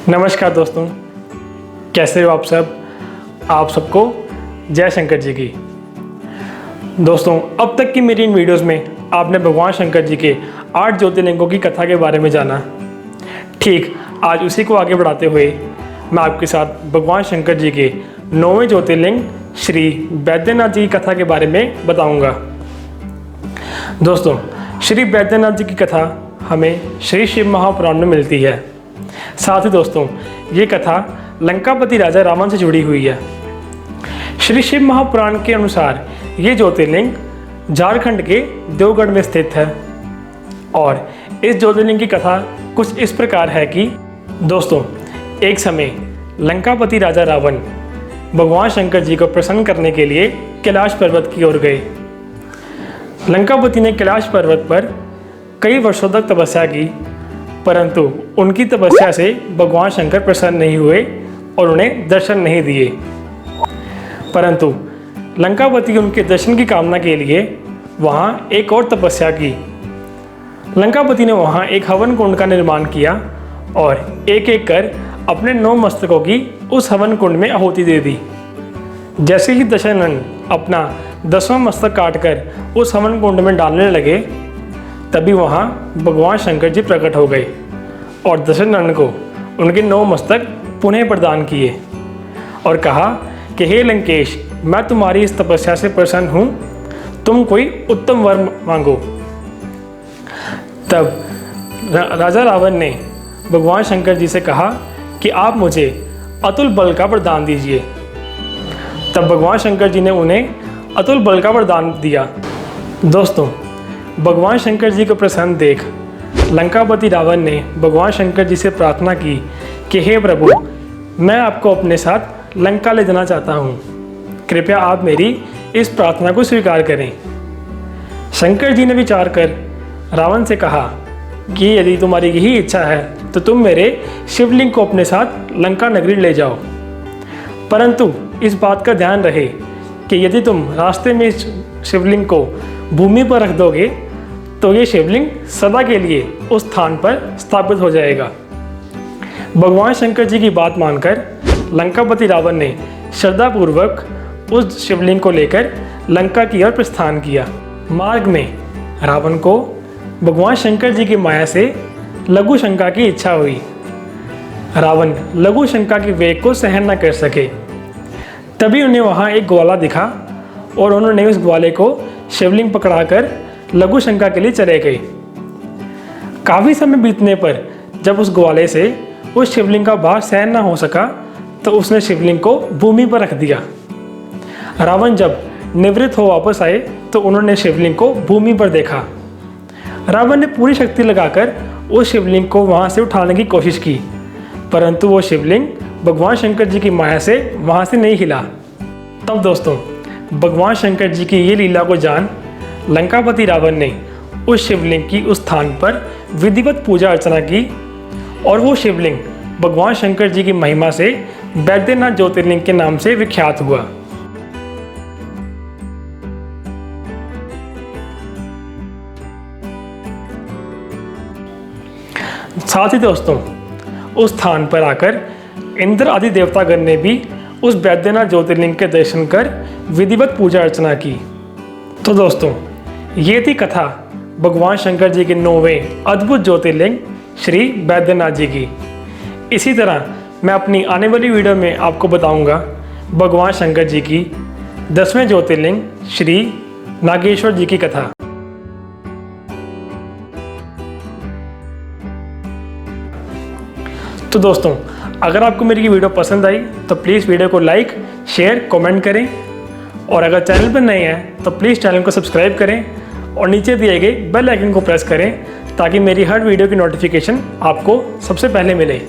नमस्कार दोस्तों, कैसे हो आप सब। आप सबको जय शंकर जी की। दोस्तों, अब तक की मेरी इन वीडियोस में आपने भगवान शंकर जी के 8 ज्योतिर्लिंगों की कथा के बारे में जाना। ठीक आज उसी को आगे बढ़ाते हुए मैं आपके साथ भगवान शंकर जी के 9वें ज्योतिर्लिंग श्री बैद्यनाथ जी की कथा के बारे में बताऊंगा। दोस्तों, श्री बैद्यनाथ जी की कथा हमें श्री शिव महापुराण में मिलती है। साथ ही दोस्तों, ये कथा लंकापति राजा रावण से जुड़ी हुई है। श्री शिव महापुराण के अनुसार ये ज्योतिर्लिंग झारखंड के देवगढ़ में स्थित है। और इस ज्योतिर्लिंग की कथा कुछ इस प्रकार है कि दोस्तों, एक समय लंकापति राजा रावण भगवान शंकर जी को प्रसन्न करने के लिए कैलाश पर्वत की ओर गए। लंकापति ने कैलाश पर्वत पर कई वर्षों तक तपस्या की, परंतु उनकी तपस्या से भगवान शंकर प्रसन्न नहीं हुए और उन्हें दर्शन नहीं दिए। परंतु लंकापति उनके दर्शन की कामना के लिए वहाँ एक और तपस्या की। लंकापति ने वहाँ एक हवन कुंड का निर्माण किया और एक एक कर अपने 9 मस्तकों की उस हवन कुंड में आहुति दे दी। जैसे ही दशरथ अपना 10वां मस्तक काटकर उस हवन कुंड में डालने लगे, तभी वहाँ भगवान शंकर जी प्रकट हो गए और दशरथ को उनके 9 मस्तक पुनः प्रदान किए और कहा कि हे लंकेश, मैं तुम्हारी इस तपस्या से प्रसन्न हूँ, तुम कोई उत्तम वर मांगो। तब राजा रावण ने भगवान शंकर जी से कहा कि आप मुझे अतुल बल का वरदान दीजिए। तब भगवान शंकर जी ने उन्हें अतुल बल का वरदान दिया। दोस्तों, भगवान शंकर जी को प्रसन्न देख लंकापति रावण ने भगवान शंकर जी से प्रार्थना की कि हे प्रभु, मैं आपको अपने साथ लंका ले जाना चाहता हूँ, कृपया आप मेरी इस प्रार्थना को स्वीकार करें। शंकर जी ने विचार कर रावण से कहा कि यदि तुम्हारी यही इच्छा है तो तुम मेरे शिवलिंग को अपने साथ लंका नगरी ले जाओ, परंतु इस बात का ध्यान रहे कि यदि तुम रास्ते में इस शिवलिंग को भूमि पर रख दोगे तो ये शिवलिंग सदा के लिए उस स्थान पर स्थापित हो जाएगा। भगवान शंकर जी की बात मानकर लंकापति रावण ने श्रद्धापूर्वक उस शिवलिंग को लेकर लंका की ओर प्रस्थान किया। मार्ग में रावण को भगवान शंकर जी की माया से लघु शंका की इच्छा हुई। रावण लघु शंका के वेग को सहन न कर सके। तभी उन्हें वहाँ एक ग्वाला दिखा और उन्होंने उस ग्वाले को शिवलिंग पकड़ाकर लघु शंका के लिए चले गए। काफ़ी समय बीतने पर जब उस ग्वाले से उस शिवलिंग का भार सहन न हो सका तो उसने शिवलिंग को भूमि पर रख दिया। रावण जब निवृत्त हो वापस आए तो उन्होंने शिवलिंग को भूमि पर देखा। रावण ने पूरी शक्ति लगाकर उस शिवलिंग को वहाँ से उठाने की कोशिश की, परंतु वो शिवलिंग भगवान शंकर जी की माया से वहाँ से नहीं हिला। तब दोस्तों, भगवान शंकर जी की ये लीला को जान लंकापति रावण ने उस शिवलिंग की उस स्थान पर विधिवत पूजा अर्चना की और वो शिवलिंग भगवान शंकर जी की महिमा से बैद्यनाथ ज्योतिर्लिंग के नाम से विख्यात हुआ। साथ ही दोस्तों, उस स्थान पर आकर इंद्र आदि देवतागण ने भी उस बैद्यनाथ ज्योतिर्लिंग के दर्शन कर विधिवत पूजा अर्चना की। तो दोस्तों, ये थी कथा भगवान शंकर जी के 9वें अद्भुत ज्योतिर्लिंग श्री बैद्यनाथ जी की। इसी तरह मैं अपनी आने वाली वीडियो में आपको बताऊंगा भगवान शंकर जी की 10वें ज्योतिर्लिंग श्री नागेश्वर जी की कथा। तो दोस्तों, अगर आपको मेरी वीडियो पसंद आई तो प्लीज़ वीडियो को लाइक, शेयर, कमेंट करें और अगर चैनल पर नए हैं तो प्लीज़ चैनल को सब्सक्राइब करें और नीचे दिए गए बेल आइकन को प्रेस करें ताकि मेरी हर वीडियो की नोटिफिकेशन आपको सबसे पहले मिले।